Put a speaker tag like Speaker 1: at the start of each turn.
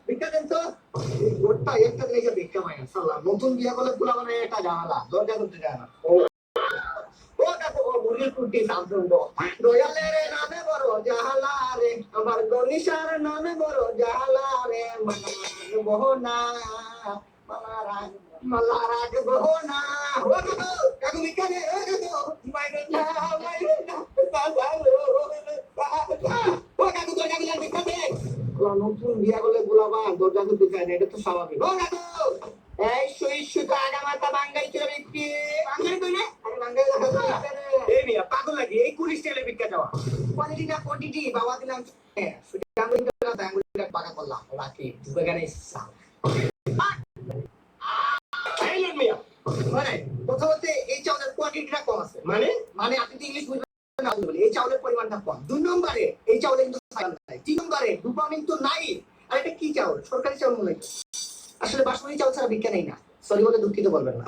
Speaker 1: ভিক্ষা দেন তো গোটা একটা দিনে ভিক্ষা পাই না সাল্লাহ নতুন বিয়া করলে পুরা মানে একটা ঝামেলা দরজা করতে যায় না ও কাকু ও মুরগির কুটি নাম শুনবো দয়ালের নামে বড় জাহালা রে আমার গনিশার নামে বড় জাহালা রে মোহনা মালা রাখবো না ও কাকু ভিক্ষা দে ও কাকু মাইরে না ও কাকু দরজা খুলে ভিক্ষা দে নতুন বিয়া করলে গোলাবা দরজা খুলতে চায় না এটা তো স্বাভাবিক ও কাকু এই সুই তো আগা মাথা বাঙ্গাই চলে ব্যক্তি বাঙ্গাই কই না আরে বাঙ্গাই এই মিয়া পাগল লাগি এই কুড়ি স্টাইলে ভিক্ষা যাওয়া কোয়ালিটি না কোয়ান্টিটি বাবা দিলাম হ্যাঁ সুই আঙ্গুলিটা আঙ্গুলিটা পাকা করলাম রাখি ঢুকে গেলে ইচ্ছা আইলেন মিয়া মানে প্রথমত এই চাউলের কোয়ান্টিটিটা কম আছে মানে মানে আপনি তো ইংলিশ বুঝবেন না বলি এই চাউলের পরিমাণটা কম দুই নম্বরে এই চাউলে কিন্তু ফাইবার নাই তিন নম্বরে ডোপামিন তো নাই আর এটা কি চাউল সরকারি চাউল মনে হয় আসলে বাসমতি চাউল ছাড়া ভিক্ষা নেই না সরি বলে দুঃখিত বলবেন না